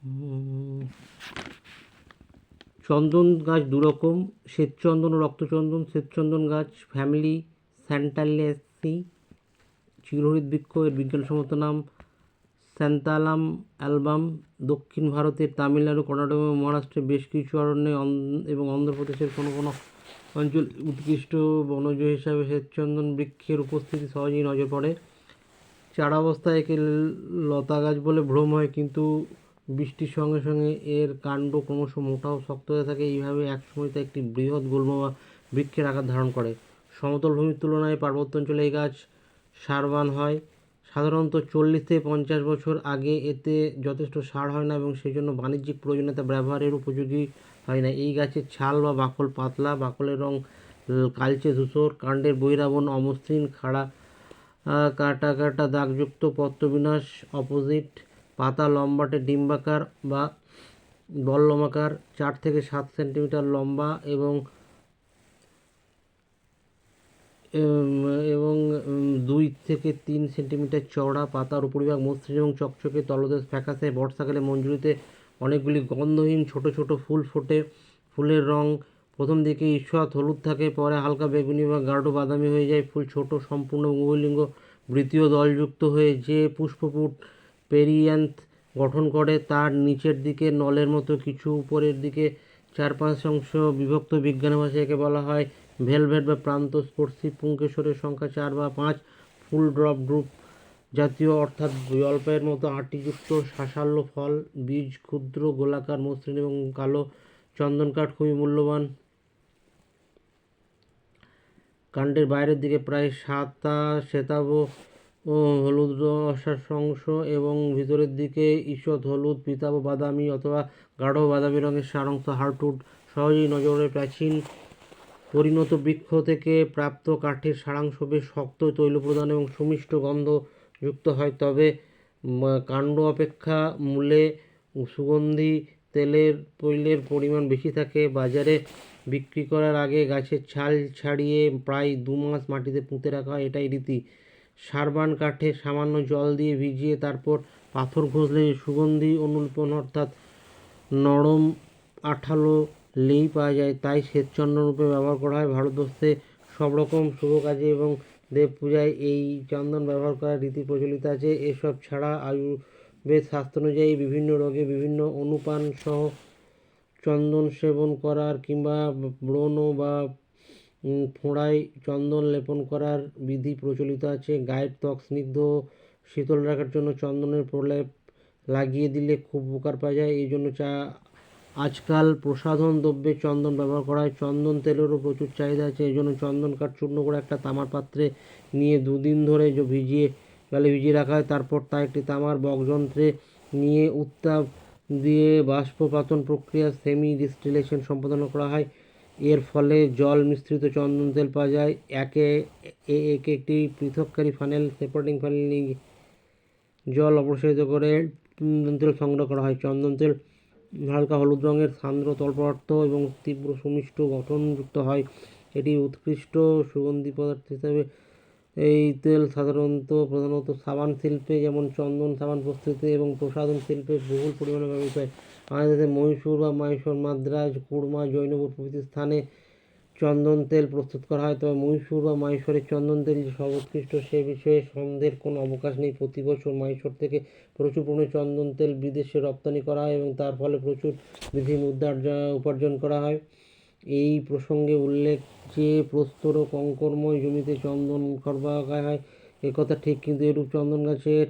উম, চন্দন গাছ দুরকম, শ্বেতচন্দন ও রক্তচন্দন। শ্বেতচন্দন গাছ ফ্যামিলি স্যান্টালেসি, চিরহরিৎ বৃক্ষ। এর বিজ্ঞানসম্মত নাম স্যান্থালাম অ্যালবাম। দক্ষিণ ভারতের তামিলনাড়ু, কর্ণাটক এবং মহারাষ্ট্রের বেশ কিছু অরণ্যে এবং অন্ধ্রপ্রদেশের কোনো কোনো অঞ্চল উৎকৃষ্ট বনজ হিসাবে শ্বেতচন্দন বৃক্ষের উপস্থিতি সহজেই নজর পড়ে। চারা অবস্থায় একে লতা গাছ বলে ভ্রম হয়, কিন্তু বৃষ্টির সঙ্গে সঙ্গে এর কাণ্ড ক্রমশ মোটা ও শক্ত হতে থাকে। এইভাবে একসময় তা একটি বৃহৎ গুল্ম বা বৃক্ষের আকার ধারণ করে। সমতল ভূমির তুলনায় পার্বত্য অঞ্চলে এই গাছ সারবান হয়। সাধারণত 40 থেকে 50 বছর আগে এতে যথেষ্ট সার হয় না এবং সেই জন্য বাণিজ্যিক প্রয়োজনীয়তা ব্যবহারের উপযোগী হয় না। এই গাছের ছাল বা বাকল পাতলা, বাকলের রং কালচে ধূসর, কাণ্ডের বহিরাবরণ অমসৃণ, খাড়া কাটা কাটা দাগযুক্ত, পত্রবিন্যাস অপোজিট, পাতা লম্বাটে ডিম্বাকার বা বল্লমাকার, 4 থেকে 7 সেন্টিমিটার লম্বা এবং এবং 2 থেকে 3 সেন্টিমিটার চওড়া। পাতার উপরিভাগ মসৃণ এবং চকচকে, তলদেশ ফ্যাকাশে। বর্ষাকালে মঞ্জুরিতে অনেকগুলি গন্ধহীন ছোট ছোট ফুল ফোটে। ফুলের রং প্রথম দিকে ঈষৎ হলুদ থাকে, পরে হালকা বেগুনি বা গাঢ় বাদামি হয়ে যায়। ফুল ছোট, সম্পূর্ণ উভয়লিঙ্গ, বৃত্তীয় দলযুক্ত হয়ে যে পুষ্পপুট পেরিয়ান্থ গঠন করে তার নিচের দিকে নলের মতো কিছু, উপরের দিকে 4-5 অংশ বিভক্ত। বিজ্ঞান ভাষায় একে বলা হয় ভেলভেট বা প্রান্তস্পর্শী। পুংকেশরের সংখ্যা 4 বা 5। ফুল ড্রপ ড্রুপ জাতীয়, অর্থাৎ জলপাইয়ের মতো আটিযুক্ত শাঁসালো ফল। বীজ ক্ষুদ্র, গোলাকার, মসৃণ এবং কালো। চন্দন কাঠ খুবই মূল্যবান। কাণ্ডের বাইরের দিকে প্রায় সাদা শ্বেতাভ ও হলুদ রসার অংশ এবং ভিতরের দিকে ঈষৎ হলুদ, পীতাভ বাদামি অথবা গাঢ় বাদামি রঙের সার অংশ। হার্টউড সহজেই নজরে প্রাচীন পরিণত বৃক্ষ থেকে প্রাপ্ত কাঠের সারাংশ বেশ শক্ত, তৈলপ্রধান এবং সুমিষ্ট গন্ধ যুক্ত হয়, তবে কাণ্ড অপেক্ষা মূলে সুগন্ধি তৈলের পরিমাণ বেশি থাকে। বাজারে বিক্রি করার আগে গাছের ছাল ছাড়িয়ে প্রায় 2 মাস মাটিতে পুঁতে রাখা হয়, এটাই রীতি। সারবান কাঠে সামান্য জল দিয়ে ভিজিয়ে তারপর পাথর ঘষলে সুগন্ধি অনুলিপন অর্থাৎ নরম আঠালো লেই পাওয়া যায়, তাই শ্বেতচন্দন রূপে ব্যবহার করা হয়। ভারতবর্ষে সব রকম শুভ কাজে এবং দেব পূজায় এই চন্দন ব্যবহার করার রীতি প্রচলিত আছে। এসব ছাড়া আয়ুর্বেদ শাস্ত্র অনুযায়ী বিভিন্ন রোগে বিভিন্ন অনুপান সহ চন্দন সেবন করার কিংবা ব্রণ বা ফোঁড়ায় চন্দন লেপন করার বিধি প্রচলিত আছে। গায়ের ত্বক স্নিগ্ধ ও শীতল রাখার জন্য চন্দনের প্রলেপ লাগিয়ে দিলে খুব উপকার পাওয়া যায়। এই জন্য আজকাল প্রসাধন দ্রব্যে চন্দন ব্যবহার করা হয়। চন্দন তেলেরও প্রচুর চাহিদা আছে। এই জন্য চন্দন কাঠ চূর্ণ করে একটা তামার পাত্রে নিয়ে 2 দিন ধরে জলে ভিজিয়ে রাখা হয়। তারপর তা একটি তামার বকযন্ত্রে নিয়ে উত্তাপ দিয়ে বাষ্পপাতন প্রক্রিয়া সেমি ডিস্টিলেশন সম্পাদন করা হয়। এর ফলে জল মিশ্রিত চন্দন তেল পাওয়া যায়। একে একটি পৃথককারী ফানেল সেপারেটিং ফানেল নিয়ে জল অপসারিত করে চন্দন তেল সংগ্রহ করা হয়। চন্দন তেল হালকা হলুদ রঙের, সান্দ্র তরল এবং তীব্র সুমিষ্ট গঠনযুক্ত হয়। এটি উৎকৃষ্ট সুগন্ধি পদার্থ হিসাবে এই তেল প্রধানত সাবান শিল্পে যেমন চন্দন সাবান প্রস্তুতি এবং প্রসাধন শিল্পে বহুল পরিমাণে ব্যবহৃত হয়। আমাদের দেশে মহীশূর বা মাইসোর, মাদ্রাজ, কুর্মা, জৈনপুর প্রভৃতি স্থানে চন্দন তেল প্রস্তুত করা হয়, তবে মহীশূর বা মাইসোরের চন্দন তেল যে সর্বোৎকৃষ্ট সে বিষয়ে সন্দেহের কোনো অবকাশ নেই। প্রতি বছর মাইসোর থেকে প্রচুর পরিমাণে চন্দন তেল বিদেশে রপ্তানি করা হয় এবং তার ফলে প্রচুর বিধি মুদ্রা উপার্জন করা হয়। এই প্রসঙ্গে উল্লেখ যে প্রস্তর ও কঙ্করময় জমিতে চন্দন সরবরাহ করা হয় একথা ঠিক, কিন্তু এরূপ চন্দন গাছের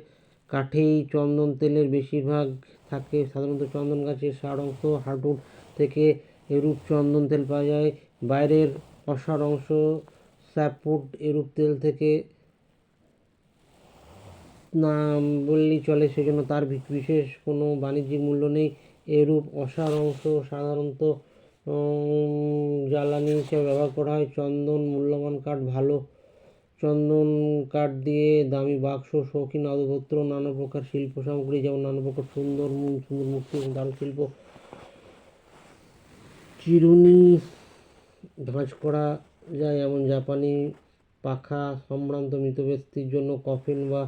কাঠেই চন্দন তেলের বেশিরভাগ থাকে। সাধারণত চন্দন গাছের সার অংশ হার্টউড থেকে এরূপ চন্দন তেল পাওয়া যায়। বাইরের অসার অংশ স্যাপউড এরূপ তেল থেকে না বললেই চলে, সেজন্য তার বিশেষ কোনো বাণিজ্যিক মূল্য নেই। এরূপ অসার অংশ সাধারণত জ্বালানি হিসেবে ব্যবহার করা হয়। চন্দন মূল্যবান কাঠ। ভালো চন্দন কাঠ দিয়ে দামি বাক্স, শৌখিন আসবাবপত্র, নানা প্রকার শিল্প সামগ্রী যেমন নানা প্রকার সুন্দর মূর্তি এবং দারুশিল্প, চিরুনি ভাঁজ করা যায়। এমন জাপানি পাখা সম্ভ্রান্ত মৃত ব্যক্তির জন্য কফিন বা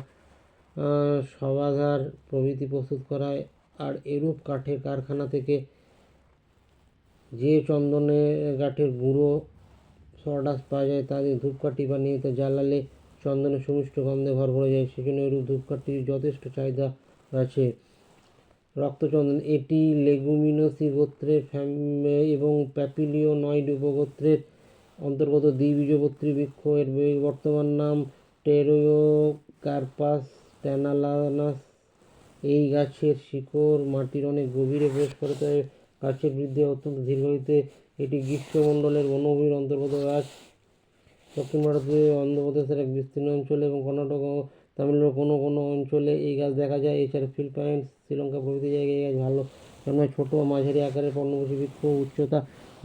শবাধার প্রভৃতি প্রস্তুত করা হয়। আর এরূপ কাঠের কারখানা থেকে যে চন্দনের কাঠের গুঁড়ো সডাস্ট পাওয়া যায় তা দিয়ে ধূপকাঠি বানিয়ে তা জ্বালালে চন্দনের সুমিষ্ট গন্ধে ঘর ভরে যায়। সেজন্য এরূপ ধূপকাঠির যথেষ্ট চাহিদা আছে। রক্তচন্দন, এটি লেগুমিনোসি গোত্রের এবং প্যাপিলিওনয়েড উপগোত্রের অন্তর্গত দ্বিবীজপত্রী বৃক্ষ। এর বর্তমান নাম টেরোকার্পাস ট্যানালানাস। এই গাছের শিকড় মাটির অনেক গভীরে প্রবেশ করে, তবে গাছের বৃদ্ধি অত্যন্ত ধীরগতিতে। এটি গ্রীষ্মমণ্ডলের বনভূমির অন্তর্গত গাছ। দক্ষিণ ভারতের অন্ধ্রপ্রদেশের এক বিস্তীর্ণ অঞ্চলে এবং কর্ণাটক ও তামিলনাড়ুর কোনো কোনো অঞ্চলে এই গাছ দেখা যায়। এছাড়া ফিলিপাইন্স, শ্রীলঙ্কা প্রভৃতি জায়গায় এই গাছ ভালো জন্মায়। ছোট ও মাঝারি আকারের পর্ণমোচী বৃক্ষ, উচ্চতা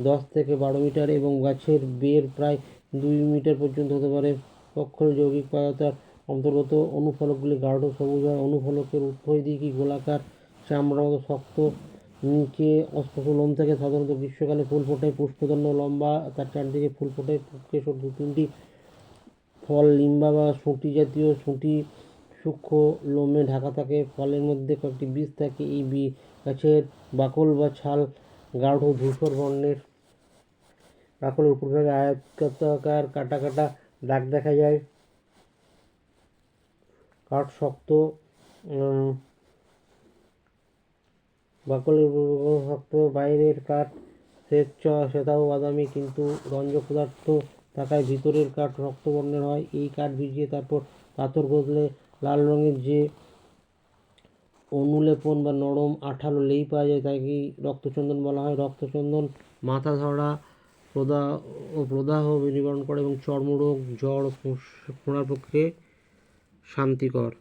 10 থেকে 12 মিটার এবং গাছের বের প্রায় 2 মিটার পর্যন্ত হতে পারে। কক্ষীয় যৌগিক পদার্থের অন্তর্গত অনুফলকগুলি গাঢ় সবুজ হয়। অনুফলকের উভয়দিকই গোলাকার, চামড়ার মতো শক্ত, নিচে অস্পষ্ট লোম থাকে। সাধারণত গ্রীষ্মকালে ফুল ফোটায়। পুষ্পদণ্ড লম্বা, তার চারদিকে ফুল ফোটায়। কেশর 2-3টি। ফল লিম্বা বা শুঁটি জাতীয়, শুঁটি সূক্ষ্ম লোমে ঢাকা থাকে। ফলের মধ্যে কয়েকটি বীজ থাকে। এই গাছের বাকল বা ছাল গাঢ় ধূসর বর্ণের। বাকলের উপরিভাগে আয়তাকার কাটা কাটা দাগ দেখা যায়। কাঠ শক্ত, বাকলের উপরিভাগ শক্ত, বাইরের কাঠ শ্বেতাভ বাদামি কিন্তু রঞ্জক পদার্থ থাকায় ভিতরের কাঠ রক্ত বর্ণের হয়। এই কাঠ ভিজিয়ে তারপর পাথর গজলে লাল রঙের যে অনুলেপন বা নরম আঠালো লেই পাওয়া যায় তাকে রক্তচন্দন বলা হয়। রক্তচন্দন মাথা ধরা প্রদাহ নিবারণ করে এবং চর্মরোগ, জ্বর, ফোঁড়ার পক্ষে শান্তিকর।